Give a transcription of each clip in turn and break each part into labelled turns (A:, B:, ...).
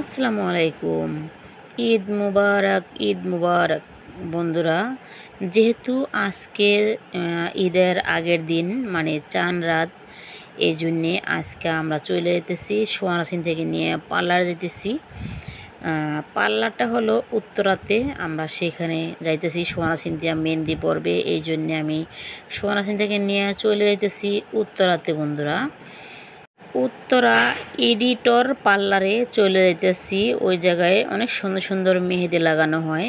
A: আসসালামু আলাইকুম। ঈদ মুবারক, ঈদ মুবারক বন্ধুরা। যেহেতু আজকে ঈদের আগের দিন মানে চাঁদ রাত, এই জন্যে আজকে আমরা চলে যেতেছি সোয়ানাসিন থেকে নিয়ে পার্লার যেতেছি। পার্লারটা হলো উত্তরাতে, আমরা সেখানে যাইতেছি সোয়ানাসিন দিয়া মেহেন্দি পড়বে, এই জন্যে আমি সোয়ানাসিন থেকে নিয়ে চলে যাইতেছি উত্তরাতে বন্ধুরা। উত্তরা এডিটর পার্লারে চলে যাইতেছি। ওই জায়গায় অনেক সুন্দর সুন্দর মেহেদি লাগানো হয়,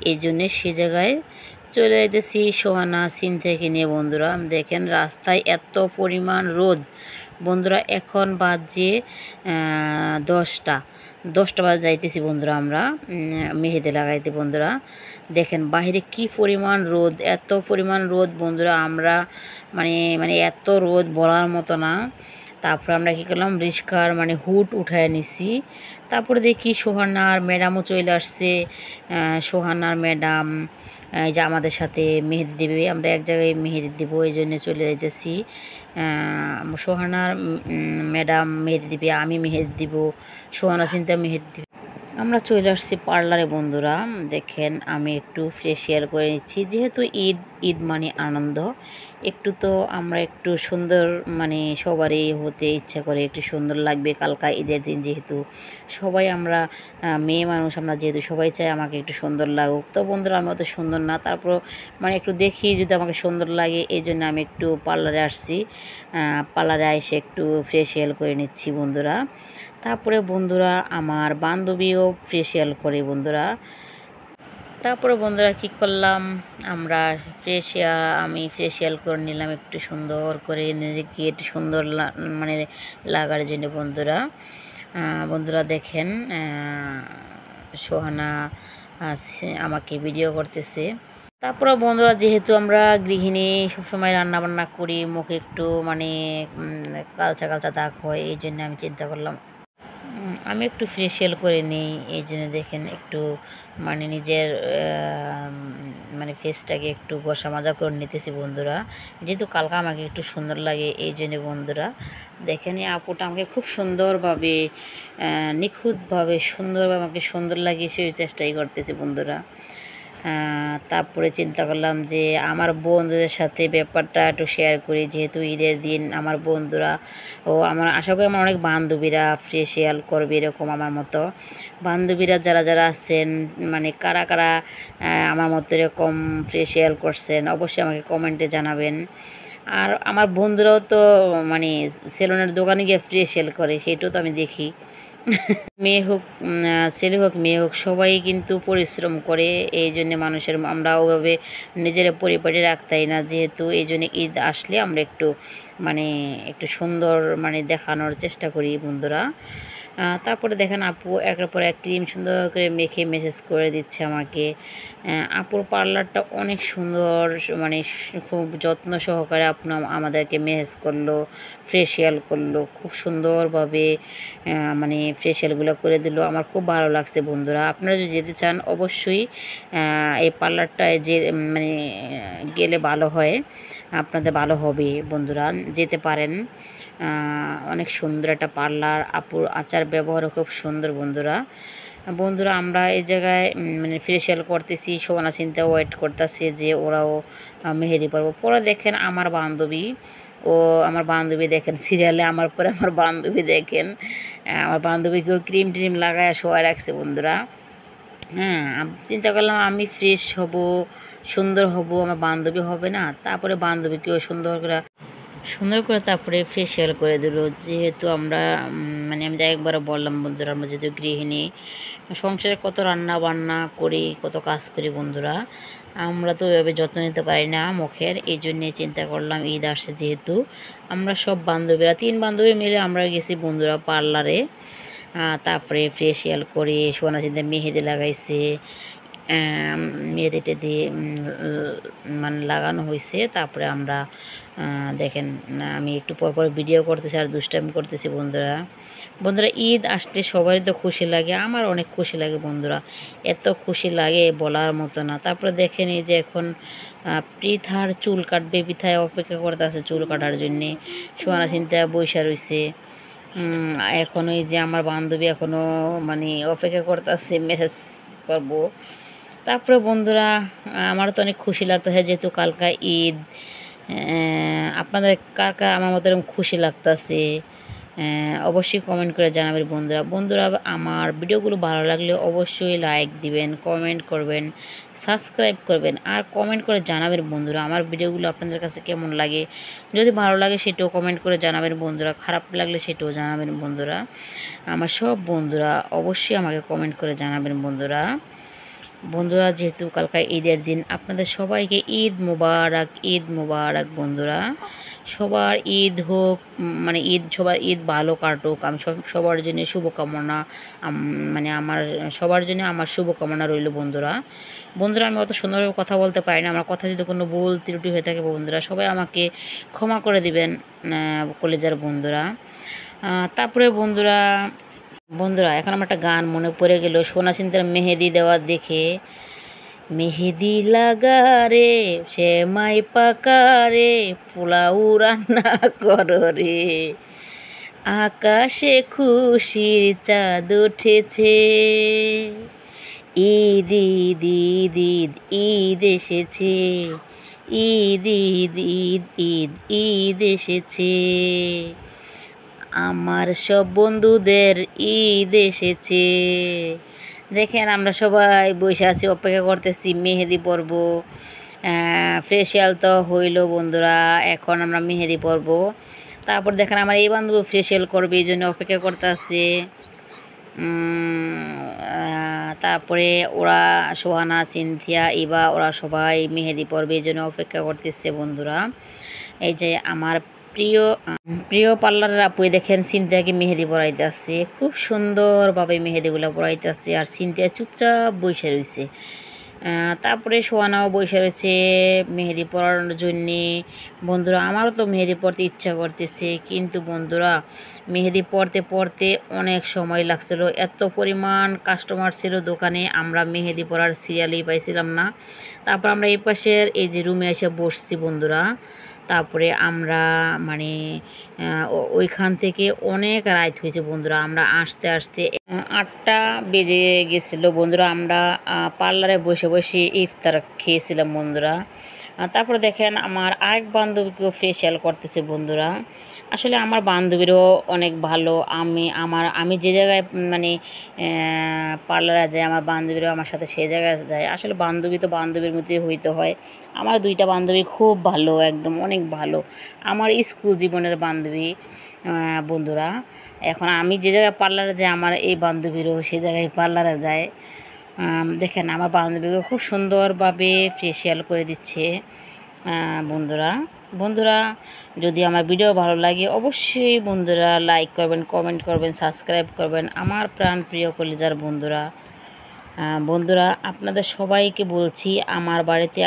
A: এই জন্যে সে জায়গায় চলে যাইতেছি সোহানা সিন থেকে নিয়ে বন্ধুরা। দেখেন রাস্তায় এত পরিমাণ রোদ বন্ধুরা। এখন বাজে 10টা বাজে যাইতেছি বন্ধুরা আমরা মেহেদি লাগাইতে বন্ধুরা। দেখেন বাহিরে কি পরিমাণ রোদ, এত পরিমাণ রোদ বন্ধুরা। আমরা মানে মানে এত রোদ বলার মতো না। তারপরে আমরা কী করলাম, রিস্কার মানে হুড উঠায় নিছি। তারপরে দেখি সোহানার ম্যাডামও চলে আসছে। সোহানার ম্যাডাম এই যে আমাদের সাথে মেহেদি দেবে, আমরা এক জায়গায় মেহেদি দেবো, এই জন্য চলে যাইতেছি। সোহানার ম্যাডাম মেহেদি দিবে, আমি মেহেদি দিব, সোহানা চিন্তা মেহেদি দিবে। আমরা চলে আসছি পার্লারে বন্ধুরা। দেখেন আমি একটু ফেসিয়াল করে নিচ্ছি, যেহেতু ঈদ মানে আনন্দ। একটু তো আমরা একটু সুন্দর মানে সবারই হতে ইচ্ছা করে, একটু সুন্দর লাগবে কালকা ঈদের দিন, যেহেতু সবাই আমরা মেয়ে মানুষ, আমরা যেহেতু সবাই চাই আমাকে একটু সুন্দর লাগুক। তো বন্ধুরা আমি অত সুন্দর না, তারপর মানে একটু দেখি যদি আমাকে সুন্দর লাগে, এই জন্য আমি একটু পার্লারে আসছি। পার্লারে এসে একটু ফেসিয়াল করে নিচ্ছি বন্ধুরা। তারপরে বন্ধুরা আমার বান্ধবীও ফেসিয়াল করে বন্ধুরা। তারপরে বন্ধুরা কি করলাম, আমরা আমি ফেসিয়াল করে নিলাম একটু সুন্দর করে, নিজেকে একটু সুন্দর মানে লাগার জন্য বন্ধুরা। বন্ধুরা দেখেন সোহানা আমাকে ভিডিও করতেছে। তারপরে বন্ধুরা যেহেতু আমরা গৃহিণী সবসময় রান্না বান্না করি, মুখে একটু মানে কালচা কালচা দাগ হয়, এই জন্য আমি চিন্তা করলাম আমি একটু ফেসিয়াল করে নিই। এই জন্য দেখেন একটু মানে নিজের মানে ফেসটাকে একটু ঘষা মাজা করে নিতেছি বন্ধুরা, যেহেতু কালকে আমাকে একটু সুন্দর লাগে, এই জন্য বন্ধুরা। দেখেন এই আপুটা আমাকে খুব সুন্দরভাবে নিখুঁতভাবে সুন্দরভাবে আমাকে সুন্দর লাগিয়ে সেই চেষ্টাই করতেছি বন্ধুরা। তারপরে চিন্তা করলাম যে আমার বন্ধুদের সাথে ব্যাপারটা একটু শেয়ার করি, যেহেতু ঈদের দিন আমার বন্ধুরা ও আমার আশা করি আমার অনেক বান্ধবীরা ফেসিয়াল করবে এরকম আমার মতো। বান্ধবীরা যারা যারা আছেন মানে কারা কারা আমার মতো এরকম ফেসিয়াল করছেন অবশ্যই আমাকে কমেন্টে জানাবেন। আর আমার বন্ধুরাও তো মানে সেলুনের দোকানে গিয়ে ফেসিয়াল করে, সেটাও তো আমি দেখি। মেয়ে হোক ছেলে হোক মেয়ে হোক সবাই কিন্তু পরিশ্রম করে, এই জন্যে মানুষের আমরা ওভাবে নিজের পরিপাটি রাখতাই না, যেহেতু এই জন্য ঈদ আসলে আমরা একটু মানে একটু সুন্দর মানে দেখানোর চেষ্টা করি বন্ধুরা। তারপরে দেখেন আপু একের পর এক ক্রিম সুন্দর করে মেখে মেসেজ করে দিচ্ছে আমাকে। আপুর পার্লারটা অনেক সুন্দর, মানে খুব যত্ন সহকারে আপনি আমাদেরকে মেসেজ করলো, ফেসিয়াল করলো খুব সুন্দরভাবে, মানে ফেসিয়ালগুলো করে দিল। আমার খুব ভালো লাগছে বন্ধুরা। আপনারা যদি যেতে চান অবশ্যই এই পার্লারটায় যে মানে গেলে ভালো হয়, আপনাদের ভালো হবে বন্ধুরা, যেতে পারেন। অনেক সুন্দর একটা পার্লার, আপুর আচার ব্যবহারও খুব সুন্দর বন্ধুরা। বন্ধুরা আমরা এই জায়গায় মানে ফেসিয়াল করতেছি, শোভনা চিন্তা ওয়েট করতেছে যে ওরাও মেহেদি পরবো। পরে দেখেন আমার বান্ধবী দেখেন সিরিয়ালে আমার পরে আমার বান্ধবী দেখেন আমার বান্ধবীকেও ক্রিম ট্রিম লাগায় শোয়া রাখছে বন্ধুরা। চিন্তা করলাম আমি ফ্রেশ হব, সুন্দর হব, আমার বান্ধবী হবে না, তারপরে বান্ধবীকেও সুন্দর করে তারপরে ফেসিয়াল করে দিল। যেহেতু আমরা মানে আমি একবারও বললাম বন্ধুরা, আমরা যেহেতু গৃহিণী সংসারে কত রান্না বান্না করি, কত কাজ করি বন্ধুরা, আমরা তো ওইভাবে যত্ন নিতে পারি না মুখের, এই জন্যে চিন্তা করলাম ঈদ আসছে যেহেতু আমরা সব বান্ধবীরা 3 বান্ধবী মিলে আমরা গেছি বন্ধুরা পার্লারে। তারপরে ফেসিয়াল করে সোনা চিন্তা মেহেদি লাগাইছে, মেহেদিটা দিয়ে মানে লাগানো হয়েছে। তারপরে আমরা দেখেন আমি একটু পর ভিডিও করতেছি আর দুষ্টামি করতেছি বন্ধুরা। ঈদ আসতে সবারই তো খুশি লাগে, আমার অনেক খুশি লাগে বন্ধুরা, এত খুশি লাগে বলার মতো না। তারপরে দেখেন এই যে এখন পৃথার চুল কাটবে, পৃথায় অপেক্ষা করতে আছে চুল কাটার জন্যে, সোনা চিন্তা বৈশা রয়েছে। এখন ওই যে আমার বান্ধবী এখনও মানে অপেক্ষা করতেছে মেসেজ করব। তারপরে বন্ধুরা আমার তো অনেক খুশি লাগতেছে যেহেতু কালকা ঈদ। আপনাদের কার কার আমার মতো এরকম খুশি লাগতেছে অবশ্যই কমেন্ট করে জানাবেন বন্ধুরা। বন্ধুরা আমার ভিডিওগুলো ভালো লাগলে অবশ্যই লাইক দিবেন, কমেন্ট করবেন, সাবস্ক্রাইব করবেন আর কমেন্ট করে জানাবেন বন্ধুরা আমার ভিডিওগুলো আপনাদের কাছে কেমন লাগে। যদি ভালো লাগে সেটাও কমেন্ট করে জানাবেন বন্ধুরা, খারাপ লাগলে সেটাও জানাবেন বন্ধুরা। আমার সব বন্ধুরা অবশ্যই আমাকে কমেন্ট করে জানাবেন বন্ধুরা। বন্ধুরা যেহেতু কালকা ঈদের দিন আপনাদের সবাইকে ঈদ মুবারক, ঈদ মুবারক বন্ধুরা। সবার ঈদ হোক, মানে সবার ঈদ ভালো কাটুক। আমি সবার জন্য শুভকামনা, মানে আমার সবার জন্য আমার শুভকামনা রইল বন্ধুরা। বন্ধুরা আমি অত সুন্দরভাবে কথা বলতে পারি না, আমার কথা যদি কোনো ভুল ত্রুটি হয়ে থাকে বন্ধুরা সবাই আমাকে ক্ষমা করে দিবেন কলেজার বন্ধুরা। তারপরে বন্ধুরা এখন আমার একটা গান মনে পড়ে গেল সোনা চিন্তার মেহেদি দেওয়া দেখে। মেহেদি লাগারে সেমাই পাকারে পোলাও রান্না করো রে, আকাশে খুশির চাঁদ উঠেছে, ঈদ ঈদ ঈদ ঈদ ঈদ এসেছে, ঈদ ঈদ ঈদ ঈদ ঈদ এসেছে, আমার সব বন্ধুদের ঈদ এসেছে। দেখেন আমরা সবাই বসে আছি, অপেক্ষা করতেছি মেহেদি পরব। ফেসিয়াল তো হইল বন্ধুরা, এখন আমরা মেহেদি পরব। তারপর দেখেন আমার এই বান্ধবী ফেসিয়াল করবে, এই জন্য অপেক্ষা করতে আছে। তারপরে ওরা সোহানা, সিনথিয়া, ইবা ওরা সবাই মেহেদি পরবে, এই জন্য অপেক্ষা করতেছে বন্ধুরা। এই যে আমার প্রিয় প্রিয় পার্লারের আপুই দেখেন সিনথিয়াকে মেহেদি পরাইতে আসছে, খুব সুন্দরভাবে মেহেদিগুলো পরাইতে আসছে। আর সিনথিয়া চুপচাপ বসে রয়েছে। তারপরে সোহানাও বসে রয়েছে মেহেদি পরানোর জন্যে। বন্ধুরা আমারও তো মেহেদি পরতে ইচ্ছা করতেছে, কিন্তু বন্ধুরা মেহেদি পরতে পরতে অনেক সময় লাগছিল, এত পরিমাণ কাস্টমার ছিল দোকানে, আমরা মেহেদি পরার সিরিয়ালই পাইছিলাম না। তারপর আমরা এই পাশের এই যে রুমে এসে বসছি বন্ধুরা। তারপরে আমরা মানে ওইখান থেকে অনেক রাত হয়েছে বন্ধুরা, আমরা আসতে আসতে 8টা বেজে গেছিলো বন্ধুরা। আমরা পার্লারে বসে বসে ইফতার খেয়েছিলাম বন্ধুরা। তারপরে দেখেন আমার আরেক বান্ধবীকেও ফেসিয়াল করতেছে বন্ধুরা। আসলে আমার বান্ধবীরও অনেক ভালো, আমি যে জায়গায় মানে পার্লারে যাই আমার বান্ধবীরাও আমার সাথে সেই জায়গায় যায়। আসলে বান্ধবী তো বান্ধবীর মতোই হইতে হয়। আমার 2টা বান্ধবী খুব ভালো, একদম অনেক ভালো, আমার স্কুল জীবনের বান্ধবী বন্ধুরা। এখন আমি যে জায়গায় পার্লারে যাই আমার এই বান্ধবীরও সেই জায়গায় পার্লারে যায়। দেখেন আমার বান্ধবীকে খুব সুন্দরভাবে ফেসিয়াল করে দিচ্ছে বন্ধুরা। যদি আমার ভিডিও ভালো লাগে অবশ্যই বন্ধুরা লাইক করবেন, কমেন্ট করবেন, সাবস্ক্রাইব করবেন আমার প্রাণ প্রিয় কলিজার বন্ধুরা। আপনাদের সবাইকে বলছি আমার বাড়িতে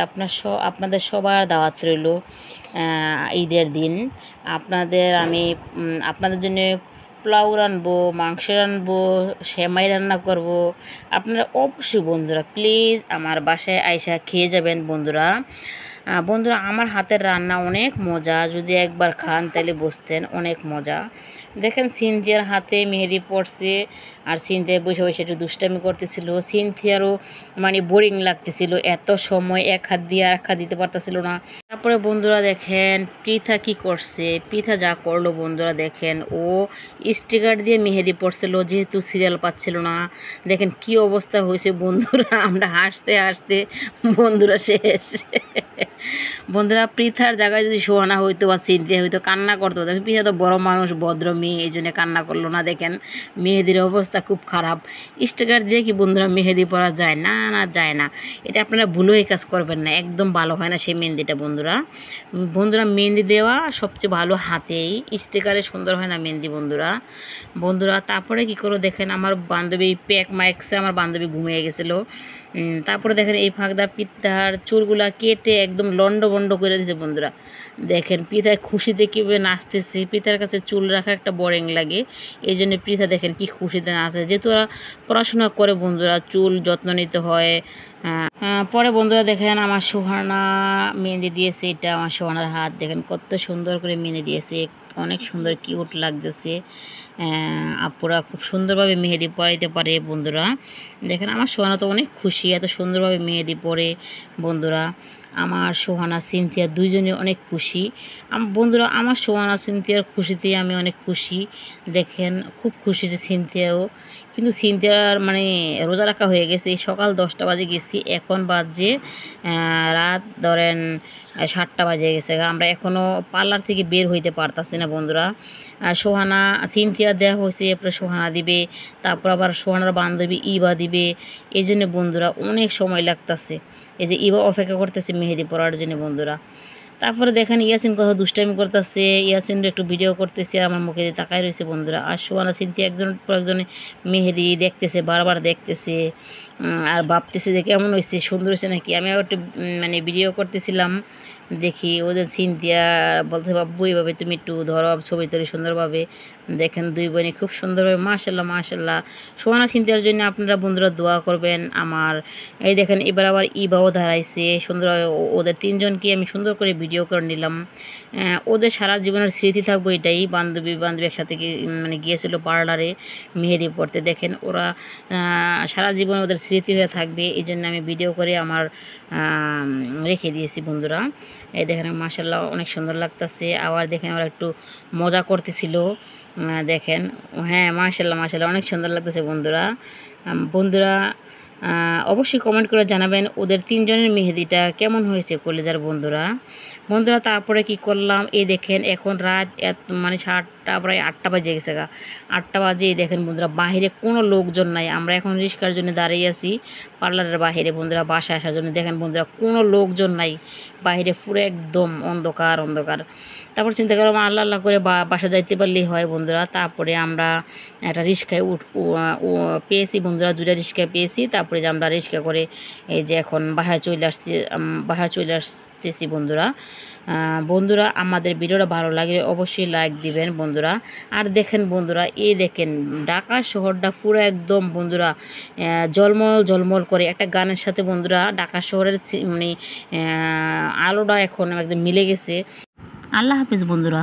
A: আপনাদের সবার দাওয়াত রইল ঈদের দিন। আমি আপনাদের জন্য পোলাও রানবো, মাংস রানবো, সেমাই রান্না করব। আপনারা অবশ্যই বন্ধুরা প্লিজ আমার বাসায় আইসা খেয়ে যাবেন বন্ধুরা। আমার হাতের রান্না অনেক মজা, যদি একবার খান তাহলে বুঝতেন অনেক মজা। দেখেন সিনথিয়ার হাতে মেহেদি পড়ছে, আর সিনথিয়া বসে বসে একটু দুষ্টামি করতেছিল। সিনথিয়ারও মানে বোরিং লাগতেছিল, এত সময় এক হাত দিয়ে আর এক হাত দিতে পারতেছিল না। তারপরে বন্ধুরা দেখেন পৃথা কি করছে, পৃথা যা করলো বন্ধুরা দেখেন, ও স্টিকার দিয়ে মেহেদি পড়ছিল যেহেতু সিরিয়াল পাচ্ছিল না। দেখেন কি অবস্থা হয়েছে বন্ধুরা, আমরা হাসতে হাসতে বন্ধুরা শেষ। বন্ধুরা পৃথার জায়গায় যদি সোহানা হইতো বা সিনথিয়া হইতো কান্না করতো। দেখেন পৃথা তো বড় মানুষ, ভদ্র মেয়ে, এই জন্য কান্না করলো না। দেখেন মেহেদির অবস্থা খুব খারাপ। স্টিকার দিয়ে কি বন্ধুরা মেহেদি পরা যায়? না না যায় না, এটা আপনারা ভুলেও এই কাজ করবেন না, একদম ভালো হয় না সেই মেহেন্দিটা বন্ধুরা। মেহেন্দি দেওয়া সবচেয়ে ভালো হাতেই, স্টিকারে সুন্দর হয় না মেহেন্দি বন্ধুরা। তারপরে কি করো দেখেন আমার বান্ধবী প্যাক মাইকসে আমার বান্ধবী ঘুমিয়ে গেছিলো। তারপরে দেখেন এই ফাঁকদা পিতার চুলগুলা কেটে একদম লন্ডভন্ড করে দিয়েছে বন্ধুরা। দেখেন পৃথায় খুশিতে কীভাবে নাচতেছে, পৃথার কাছে চুল রাখা একটা বোরিং লাগে, এই জন্য পৃথা দেখেন কি খুশিতে নাচে। যেহেতু ওরা পড়াশোনা করে বন্ধুরা চুল যত্ন নিতে হয়। পরে বন্ধুরা দেখেন আমার সোহানা মেহেন্দি দিয়েছে, এটা আমার সোহানার হাত দেখেন কত সুন্দর করে মেহেন্দি দিয়েছে, অনেক সুন্দর কিউট লাগতেছে। আপুরা খুব সুন্দরভাবে মেহেদি পরাইতে পারে বন্ধুরা। দেখেন আমার সোহানা তো অনেক খুশি, এত সুন্দরভাবে মেহেদি পরে বন্ধুরা। আমার সোহানা সিনথিয়া দুইজনে অনেক খুশি। বন্ধুরা আমার সোহানা সিনথিয়ার খুশিতে আমি অনেক খুশি। দেখেন খুব খুশি যে সিনথিয়াও, কিন্তু সিনথিয়ার মানে রোজা রাখা হয়ে গেছে। সকাল 10টা বাজে গেছি, এখন বাজে রাত ধরেন 7টা বাজে গেছে। আমরা এখনও পার্লার থেকে বের হইতে পারতাছি না বন্ধুরা। সোহানা সিনথিয়া দেওয়া হয়েছে, এরপরে সোহানা দিবে, তারপর আবার সোহানার বান্ধবী ইবা দিবে। এই জন্য বন্ধুরা অনেক সময় লাগতেছে। এই যে ইবা অপেক্ষা করতেছে মেহেদি পরার জন্য বন্ধুরা। তারপরে দেখেন ইয়াসিন কত দুষ্টামি করতেছে, ইয়াসিনের একটু ভিডিও করতেছে, আমার মুখে তাকায় রয়েছে বন্ধুরা। আর সোহানা সিনথিয়া একজন পর একজনে মেহেদি দেখতেছে, বারবার দেখতেছে আর ভাবতেছে যে কেমন হয়েছে, সুন্দর হয়েছে নাকি। আমি আবার একটু মানে ভিডিও করতেছিলাম, দেখি ওদের সিনথিয়া বলতে বাবু এইভাবে তুমি একটু ধরো ছবি তরি সুন্দরভাবে। দেখেন দুই বোনই খুব সুন্দরভাবে মাশাল্লাহ মাশাল্লাহ। সোহানা সিনথিয়ার জন্য আপনারা বন্ধুরা দোয়া করবেন আমার। এই দেখেন এবার আবার ইবাও দাঁড়াইছে সুন্দরভাবে। ওদের তিনজনকে আমি সুন্দর করে ভিডিও করে নিলাম। ওদের সারা জীবনের স্মৃতি থাকবো এটাই। বান্ধবী একসাথে মানে গিয়েছিল পার্লারে মেহেদি পড়তে। দেখেন ওরা সারা জীবন ওদের স্মৃতি হয়ে থাকবে, এই জন্য আমি ভিডিও করে আমার রেখে দিয়েছি বন্ধুরা। এই দেখেন মাশাল্লাহ অনেক সুন্দর লাগতেছে। আবার দেখেন ওরা একটু মজা করতেছিল, দেখেন। হ্যাঁ মাশাল্লাহ মাশাল্লাহ অনেক সুন্দর লাগতেছে বন্ধুরা। বন্ধুরা অবশ্যই কমেন্ট করে জানাবেন ওদের তিনজনের মেহেদিটা কেমন হয়েছে কলেজার বন্ধুরা। তারপরে কি করলাম, এই দেখেন এখন রাত মানে 7টা প্রায় 8টা বাজে গেছে 8টা বাজে। এই দেখেন বন্ধুরা বাহিরে কোনো লোকজন নাই, আমরা এখন রিক্সার জন্য দাঁড়িয়ে আছি পার্লারের বাহিরে বন্ধুরা বাসায় আসার জন্য। দেখেন বন্ধুরা কোনো লোকজন নাই, বাহিরে পুরো একদম অন্ধকার অন্ধকার। তারপর চিন্তা করলাম আল্লাহ আল্লাহ করে বাসা যাইতে পারলেই হয় বন্ধুরা। তারপরে আমরা একটা রিক্সায় পেয়েছি বন্ধুরা, 2টা রিক্সা পেয়েছি। তারপরে যে আমরা রিক্সা করে এই যে এখন বাসায় চলে আসতেছি বন্ধুরা। আমাদের ভিডিওটা ভালো লাগলে অবশ্যই লাইক দিবেন বন্ধুরা। আর দেখেন বন্ধুরা এই দেখেন ঢাকা শহরটা পুরো একদম বন্ধুরা ঝলমল ঝলমল করে একটা গানের সাথে বন্ধুরা। ঢাকা শহরের মানে আলোটা এখন একদম মিলে গেছে। আল্লাহ হাফিজ বন্ধুরা।